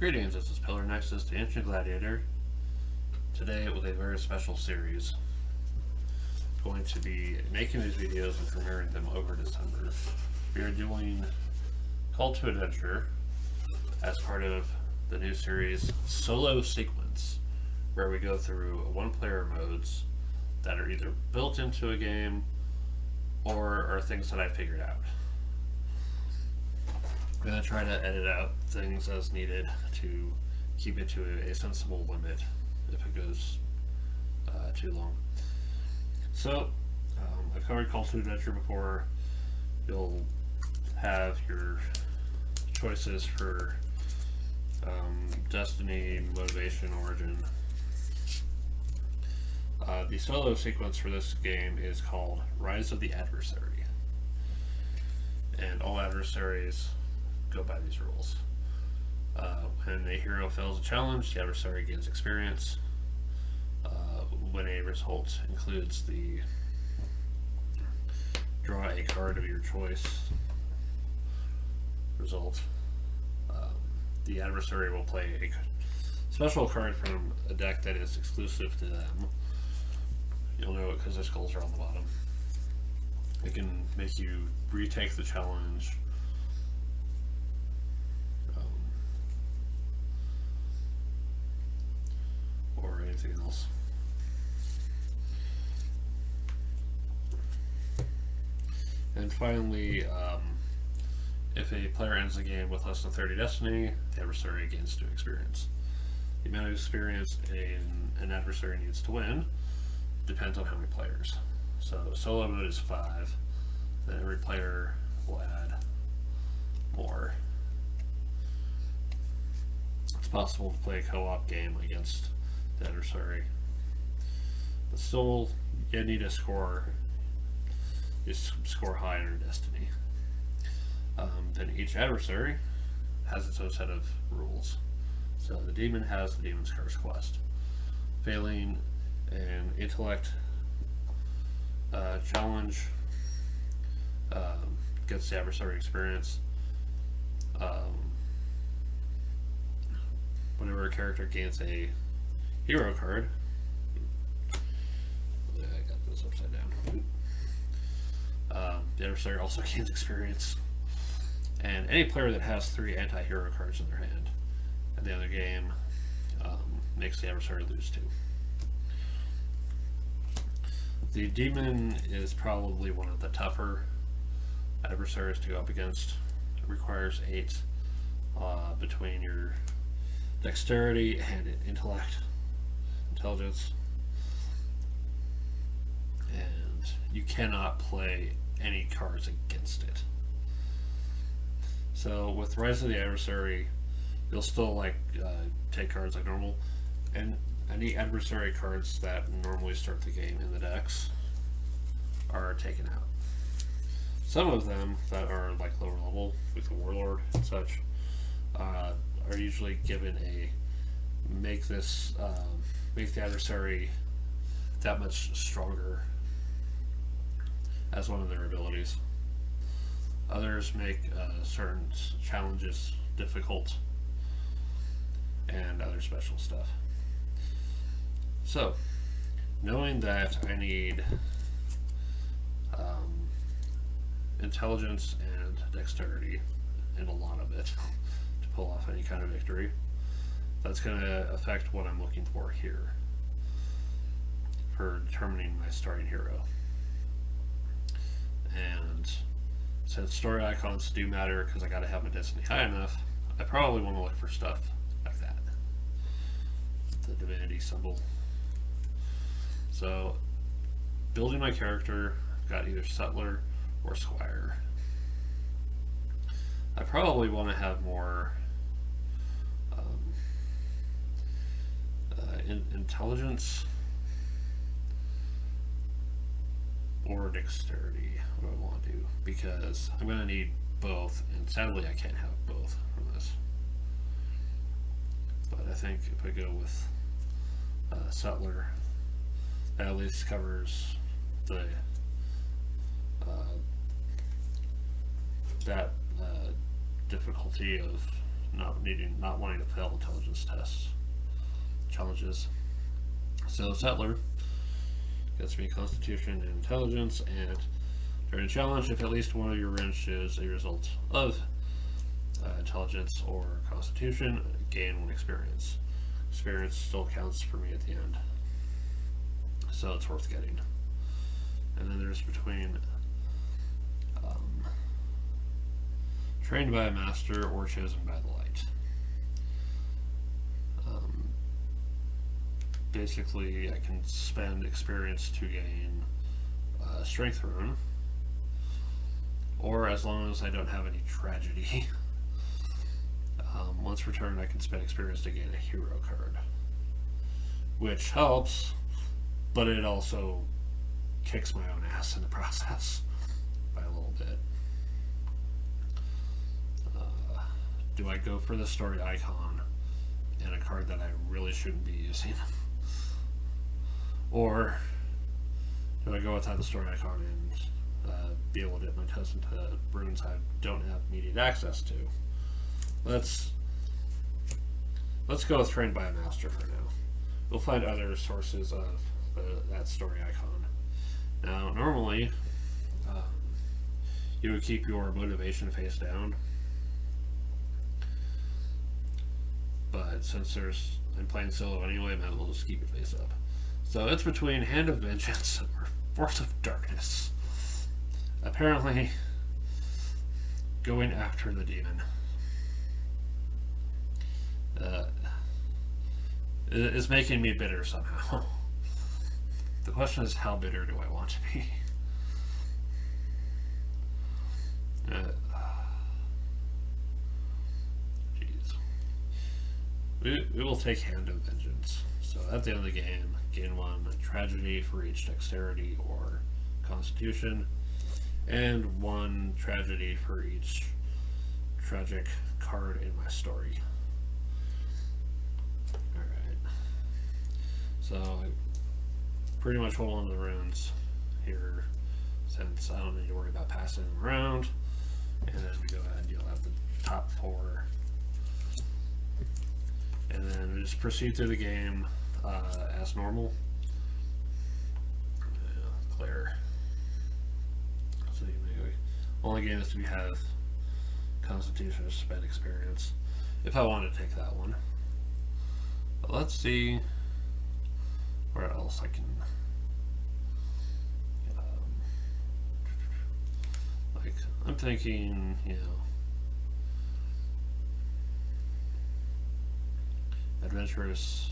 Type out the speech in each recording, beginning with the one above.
Greetings, this is Pillar Nexus, the Ancient Gladiator. Today with a very special series. Going to be making these videos and premiering them over December. We are doing Call to Adventure as part of the new series Solo Sequence, where we go through one-player modes that are either built into a game or are things that I figured out. I'm going to try to edit out things as needed to keep it to a sensible limit if it goes too long. So, I've covered Call to Adventure before. You'll have your choices for destiny, motivation, origin. The solo sequence for this game is called Rise of the Adversary. And all adversaries go by these rules. When a hero fails a challenge, the adversary gains experience. When a result includes the draw a card of your choice result, the adversary will play a special card from a deck that is exclusive to them. You'll know it because the skulls are on the bottom. It can make you retake the challenge, or anything else. And finally, if a player ends the game with less than 30 destiny, the adversary gains 2 experience. The amount of experience an adversary needs to win depends on how many players. So solo mode is 5, then every player will add more. It's possible to play a co-op game against the adversary, but still you need to score high in your destiny. Then each adversary has its own set of rules. So the demon has the Demon's Curse quest. Failing an intellect challenge gets the adversary experience. Whenever a character gains a hero card, I got this upside down. The adversary also gains experience. And any player that has 3 anti-hero cards in their hand at the end of the game makes the adversary lose 2. The demon is probably one of the tougher adversaries to go up against. It requires 8 between your dexterity and intelligence. And you cannot play any cards against it. So with Rise of the Adversary, you'll still take cards like normal, and any adversary cards that normally start the game in the decks are taken out. Some of them that are like lower level, like the Warlord and such, are usually given a make the adversary that much stronger as one of their abilities. Others make certain challenges difficult, and other special stuff. So, knowing that I need intelligence and dexterity, and a lot of it, to pull off any kind of victory, that's going to affect what I'm looking for here for determining my starting hero. And since story icons do matter because I gotta have my destiny high enough, I probably want to look for stuff like that. The divinity symbol. So, building my character, I've got either Settler or Squire. I probably want to have more intelligence or dexterity. What do I want to do? Because I'm going to need both, and sadly I can't have both from this. But I think if I go with Settler, that at least covers the difficulty of not wanting to fail intelligence tests challenges. So Settler gets me Constitution and Intelligence, and during a challenge, if at least one of your runes shows a result of Intelligence or Constitution, gain 1 experience. Experience still counts for me at the end, so it's worth getting. And then there's between trained by a master or chosen by the light. Basically, I can spend experience to gain strength rune, or as long as I don't have any tragedy, once returned I can spend experience to gain a hero card, which helps, but it also kicks my own ass in the process by a little bit. Do I go for the story icon and a card that I really shouldn't be using? Or do I go without the story icon and be able to dip my toes into runes I don't have immediate access to? Let's go with Trained by a Master for now. We'll find other sources of that story icon. Now, normally, you would keep your motivation face down, but since I'm playing solo anyway, might as well just keep it face up. So it's between Hand of Vengeance or Force of Darkness. Apparently, going after the demon is making me bitter somehow. The question is, how bitter do I want to be? Jeez. We will take Hand of Vengeance. So at the end of the game, gain 1 tragedy for each dexterity or constitution, and 1 tragedy for each tragic card in my story. Alright. So I pretty much hold on to the runes here, since I don't need to worry about passing them around. And then we go ahead and you'll have the top 4. And then we just proceed through the game as normal. Clear. So only game is we have Constitution or spend experience, if I want to take that one. But let's see where else I can. Like, I'm thinking, adventurous,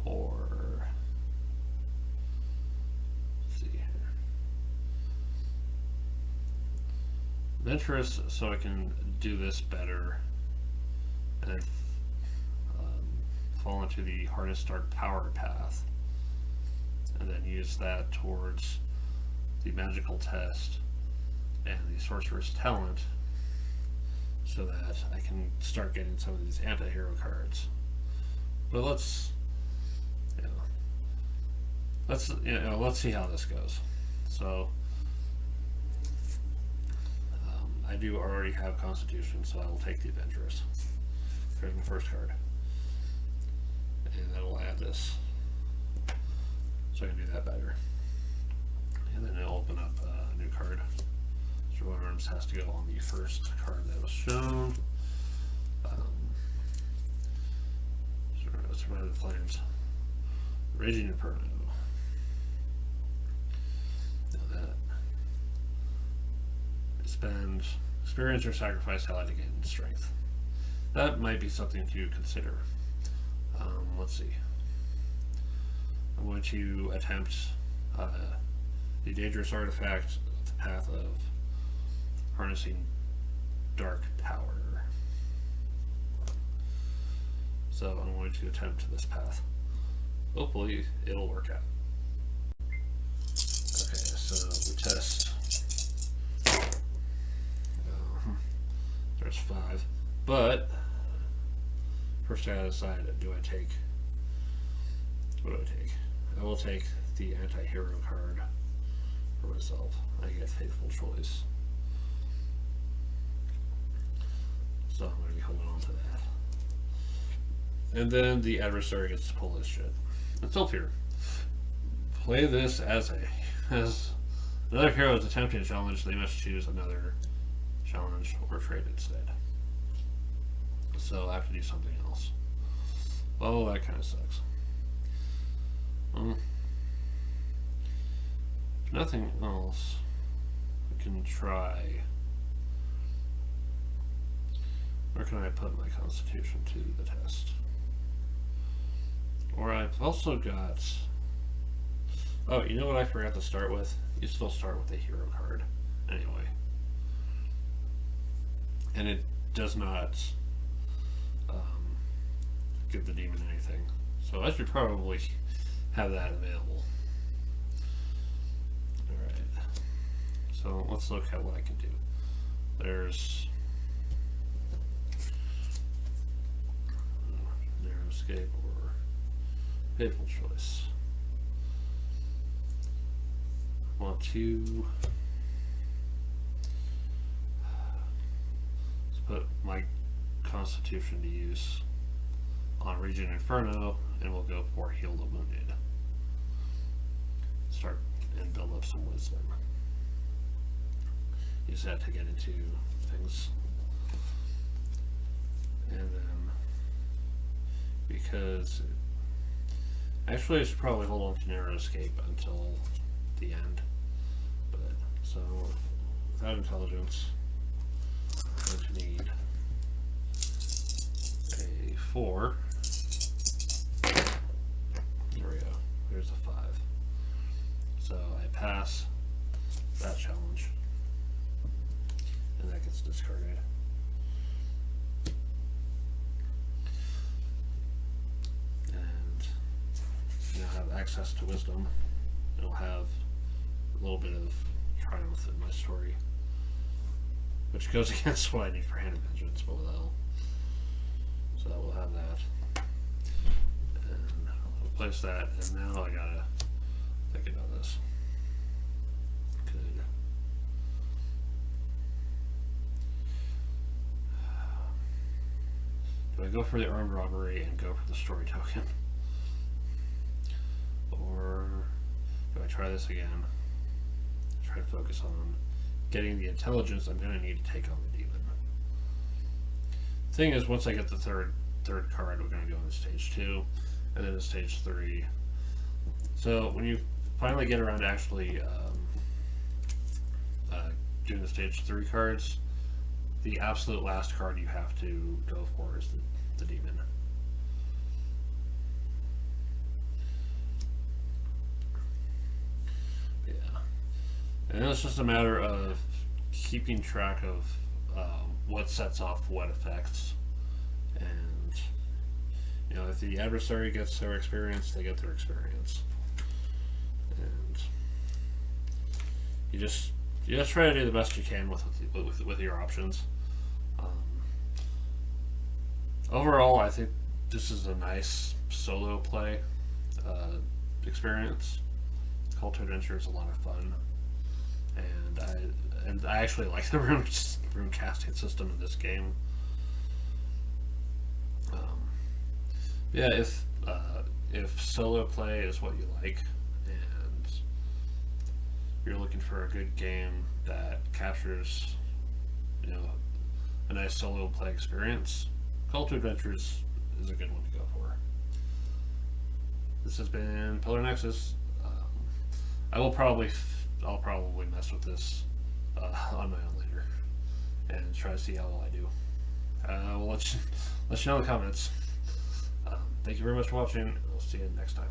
or let's see here, adventurous, so I can do this better and then fall into the hardest start power path, and then use that towards the magical test and the sorcerer's talent, so that I can start getting some of these anti-hero cards. But let's see how this goes. So I do already have Constitution, so I will take the Adventurous. There's my first card, and that'll add this, so I can do that better. And then it'll open up a new card. Survival Arms has to go on the first card that was shown. Survival the Flames. Raging Inferno. Now that. Spend experience or sacrifice ally to gain strength. That might be something to consider. Let's see. I'm going to attempt the dangerous artifact, the path of harnessing dark power. So I'm going to attempt this path. Hopefully it'll work out. Okay, so we test. There's 5. But first I gotta decide, what do I take? I will take the anti-hero card for myself. I get Faithful Choice. So I'm going to be holding on to that. And then the adversary gets to pull this shit. It's still here. Play this as another hero is attempting a challenge. They must choose another challenge or trade instead. So I have to do something else. Well, that kind of sucks. If nothing else, we can try. Where can I put my constitution to the test? Or I've also got... Oh, you know what I forgot to start with? You still start with a hero card. Anyway. And it does not give the demon anything. So I should probably have that available. Alright. So let's look at what I can do. There's... narrow escape or fateful choice. I want to put my constitution to use on Region Inferno, and we'll go for Heal the Wounded. Start and build up some wisdom. Use that to get into things. And then, because actually I should probably hold on to Narrow Escape until the end. But so without intelligence, I'm going to need a 4. There we go. Here's a 5. So I pass that challenge, and that gets discarded. And now I have access to wisdom. It'll have a little bit of triumph in my story, which goes against what I need for Hand of Vengeance, but without. So we'll have that. And I'll place that, and now I gotta think about this. Good. Do I go for the armed robbery and go for the story token? Or do I try this again? Try to focus on getting the intelligence I'm going to need to take on the demon. Thing is, once I get the third card, we're going to go into stage 2, and then to stage 3. So when you finally get around to actually doing the stage 3 cards, the absolute last card you have to go for is the demon. Yeah. And it's just a matter of keeping track of what sets off what effects. And, you know, if the adversary gets their experience, they get their experience. And you just try to do the best you can with your options. Overall, I think this is a nice solo play experience. Call to Adventure is a lot of fun, and I actually like the rune casting system in this game. Yeah, if solo play is what you like, and you're looking for a good game that captures, you know, a nice solo play experience, Call to Adventures is a good one to go for. This has been Pillar Nexus. I'll probably mess with this on my own later and try to see how well I do. We'll let you know in the comments. Thank you very much for watching. I'll see you next time.